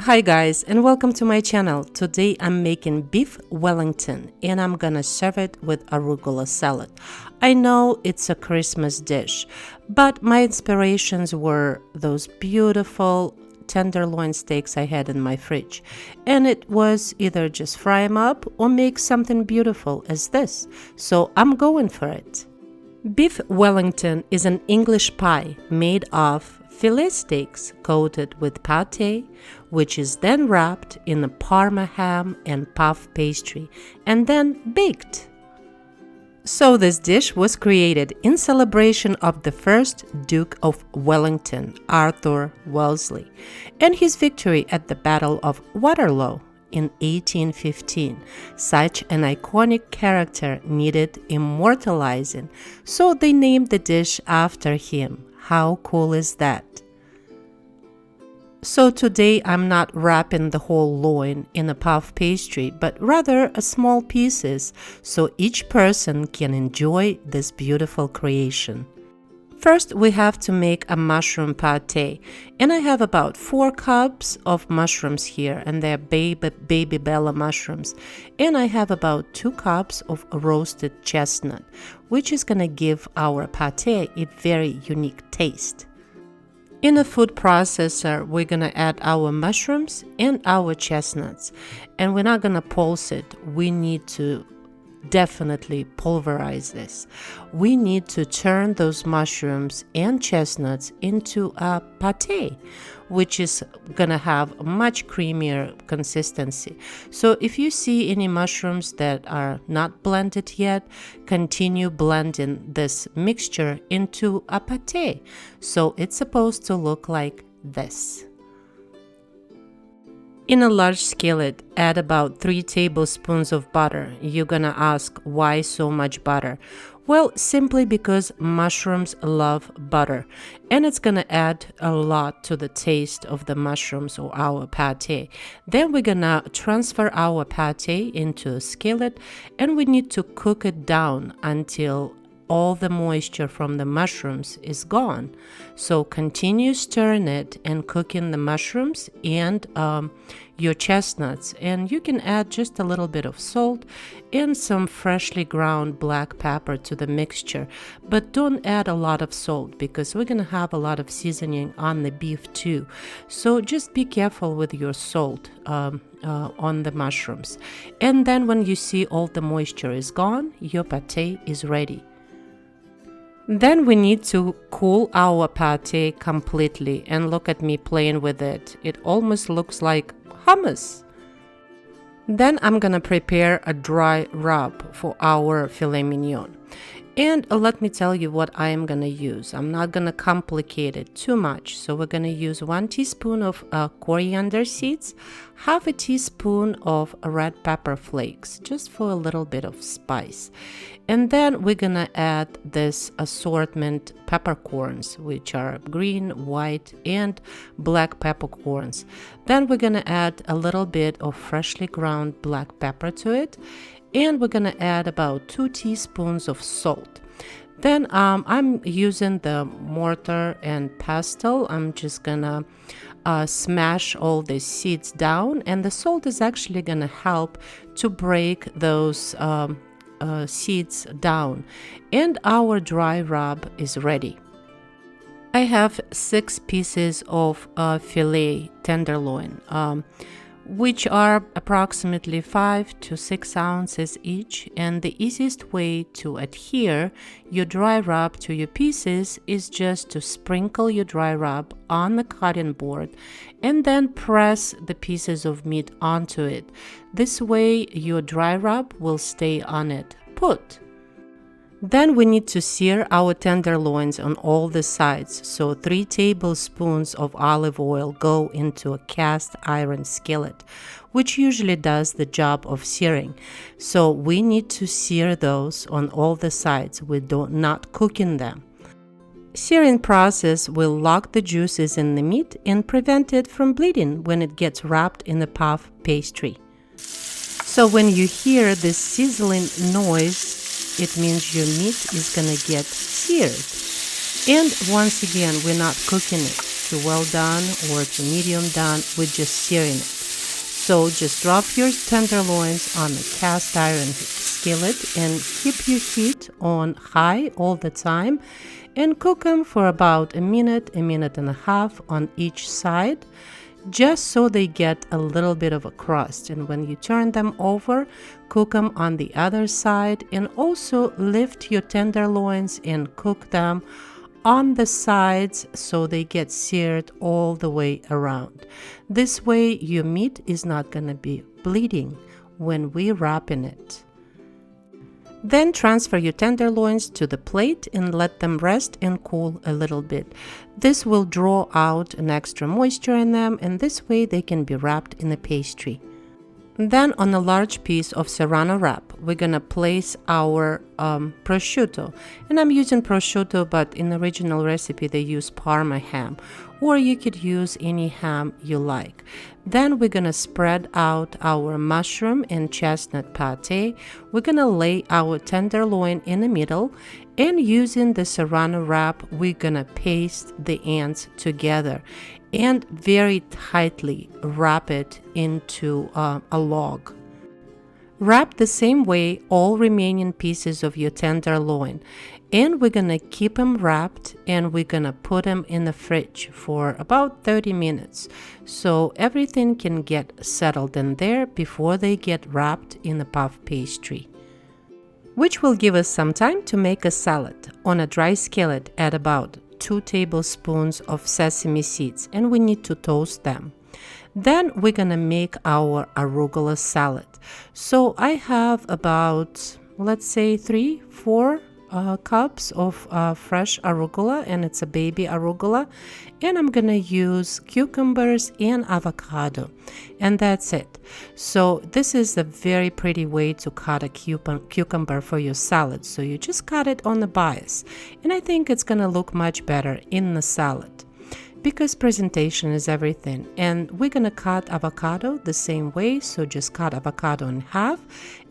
Hi guys, and welcome to my channel. Today I'm making beef Wellington and I'm gonna serve it with arugula salad. I know it's a Christmas dish, but my inspirations were those beautiful tenderloin steaks I had in my fridge, and it was either just fry them up or make something beautiful as this, so I'm going for it. Beef Wellington is an English pie made of fillet steaks coated with pate, which is then wrapped in a parma ham and puff pastry and then baked. So this dish was created in celebration of the first Duke of Wellington, Arthur Wellesley, and his victory at the Battle of Waterloo in 1815. Such an iconic character needed immortalising, so they named the dish after him. How cool is that? So today I'm not wrapping the whole loin in a puff pastry, but rather a small pieces so each person can enjoy this beautiful creation. First we have to make a mushroom pate, and I have about 4 cups of mushrooms here, and they're baby bella mushrooms, and I have about 2 cups of roasted chestnut, which is gonna give our pate a very unique taste. In a food processor, we're gonna add our mushrooms and our chestnuts, and we're not gonna pulse it. We need to definitely pulverize this. We need to turn those mushrooms and chestnuts into a pate, which is gonna have a much creamier consistency. So if you see any mushrooms that are not blended yet, continue blending this mixture into a pate. So it's supposed to look like this. In a large skillet, add about 3 tablespoons of butter. You're gonna ask, why so much butter? Well, simply because mushrooms love butter, and it's gonna add a lot to the taste of the mushrooms or our pate. Then we're gonna transfer our pate into a skillet, and we need to cook it down until all the moisture from the mushrooms is gone. So continue stirring it and cooking the mushrooms and your chestnuts, and you can add just a little bit of salt and some freshly ground black pepper to the mixture, but don't add a lot of salt because we're gonna have a lot of seasoning on the beef too, so just be careful with your salt on the mushrooms. And then when you see all the moisture is gone, your pate is ready. Then we need to cool our pate completely, and look at me playing with it. It almost looks like hummus. Then I'm gonna prepare a dry rub for our filet mignon. And let me tell you what I am gonna use. I'm not gonna complicate it too much. So we're gonna use 1 teaspoon of coriander seeds, half a teaspoon of red pepper flakes, just for a little bit of spice. And then we're gonna add this assortment peppercorns, which are green, white, and black peppercorns. Then we're gonna add a little bit of freshly ground black pepper to it. And we're gonna add about 2 teaspoons of salt. Then I'm using the mortar and pestle. I'm just gonna smash all the seeds down, and the salt is actually gonna help to break those seeds down. And our dry rub is ready. I have 6 pieces of filet tenderloin, which are approximately 5 to 6 ounces each, and the easiest way to adhere your dry rub to your pieces is just to sprinkle your dry rub on the cutting board and then press the pieces of meat onto it. This way your dry rub will stay on it put. Then we need to sear our tenderloins on all the sides, so 3 tablespoons of olive oil go into a cast iron skillet, which usually does the job of searing. So we need to sear those on all the sides. We do not cooking them. Searing process will lock the juices in the meat and prevent it from bleeding when it gets wrapped in a puff pastry. So when you hear this sizzling noise, it means your meat is gonna get seared. And once again, we're not cooking it. to well done or to medium done with just searing it. So just drop your tenderloins on the cast iron skillet and keep your heat on high all the time and cook them for about a minute and a half on each side, just so they get a little bit of a crust. And when you turn them over, cook them on the other side, and also lift your tenderloins and cook them on the sides so they get seared all the way around. This way your meat is not going to be bleeding when we wrap in it. Then transfer your tenderloins to the plate and let them rest and cool a little bit. This will draw out an extra moisture in them, and this way they can be wrapped in a pastry. Then on a large piece of Serrano wrap, we're gonna place our prosciutto. And I'm using prosciutto, but in the original recipe they use Parma ham, or you could use any ham you like. Then we're gonna spread out our mushroom and chestnut pate. We're gonna lay our tenderloin in the middle, and using the Serrano wrap, we're gonna paste the ends together and very tightly wrap it into a log. Wrap the same way all remaining pieces of your tenderloin, and we're gonna keep them wrapped, and we're gonna put them in the fridge for about 30 minutes so everything can get settled in there before they get wrapped in the puff pastry, which will give us some time to make a salad. On a dry skillet, add about 2 tablespoons of sesame seeds, and we need to toast them. Then we're gonna make our arugula salad. So I have about, let's say 3-4 cups of fresh arugula, and it's a baby arugula, and I'm gonna use cucumbers and avocado, and that's it. So this is a very pretty way to cut a cucumber for your salad. So you just cut it on the bias, and I think it's gonna look much better in the salad, because presentation is everything. And we're gonna cut avocado the same way, so just cut avocado in half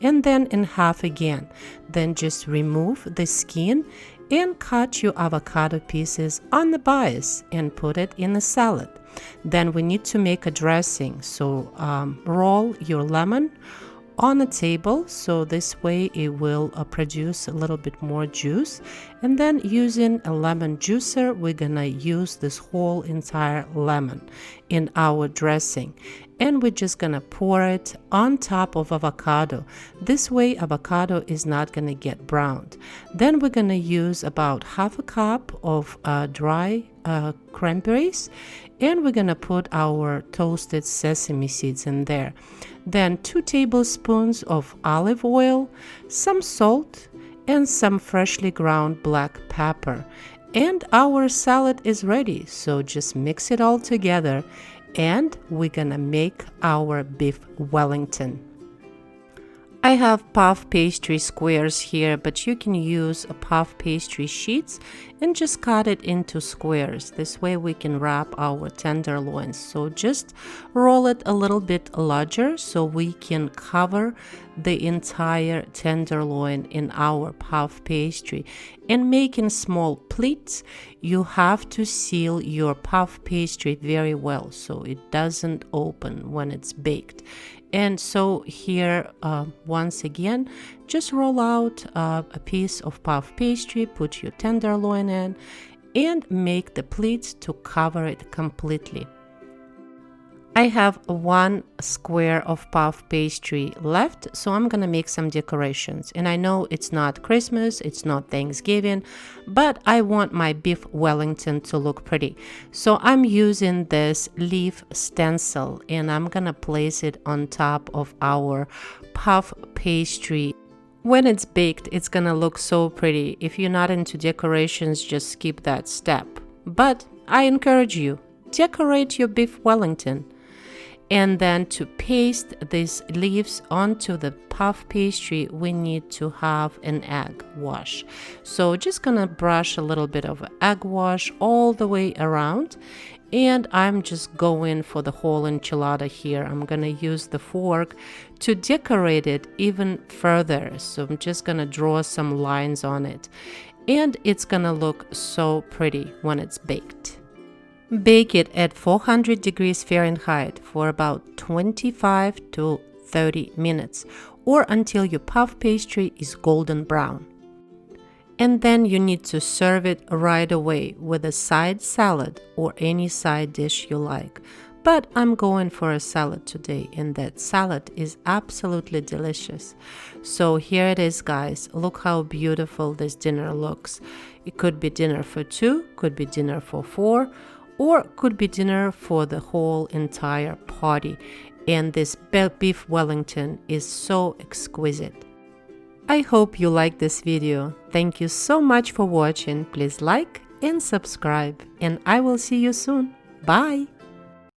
and then in half again. Then just remove the skin and cut your avocado pieces on the bias and put it in the salad. Then we need to make a dressing, so roll your lemon on a table, so this way it will produce a little bit more juice. And then using a lemon juicer, we're gonna use this whole entire lemon in our dressing, and we're just gonna pour it on top of avocado. This way avocado is not gonna get browned. Then we're gonna use about half a cup of dry cranberries, and we're gonna put our toasted sesame seeds in there. Then 2 tablespoons of olive oil, some salt, and some freshly ground black pepper. And our salad is ready, so just mix it all together, and we're gonna make our beef Wellington. I have puff pastry squares here, but you can use a puff pastry sheets and just cut it into squares. This way we can wrap our tenderloins. So just roll it a little bit larger so we can cover the entire tenderloin in our puff pastry. And making small pleats, you have to seal your puff pastry very well so it doesn't open when it's baked. And so here, once again, just roll out a piece of puff pastry, put your tenderloin in, and make the pleats to cover it completely. I have 1 square of puff pastry left, so I'm gonna make some decorations. And I know it's not Christmas, it's not Thanksgiving, but I want my beef Wellington to look pretty. So I'm using this leaf stencil, and I'm gonna place it on top of our puff pastry. When it's baked, it's gonna look so pretty. If you're not into decorations, just skip that step. But I encourage you, decorate your beef Wellington. And then to paste these leaves onto the puff pastry, we need to have an egg wash. So just gonna brush a little bit of egg wash all the way around. And I'm just going for the whole enchilada here. I'm gonna use the fork to decorate it even further. So I'm just gonna draw some lines on it. And it's gonna look so pretty when it's baked. Bake it at 400 degrees Fahrenheit for about 25 to 30 minutes or until your puff pastry is golden brown. And then you need to serve it right away with a side salad or any side dish you like. But I'm going for a salad today, and that salad is absolutely delicious. So here it is, guys. Look how beautiful this dinner looks. It could be dinner for two, could be dinner for four, or could be dinner for the whole entire party. And this beef Wellington is so exquisite. I hope you liked this video. Thank you so much for watching. Please like and subscribe, and I will see you soon. Bye!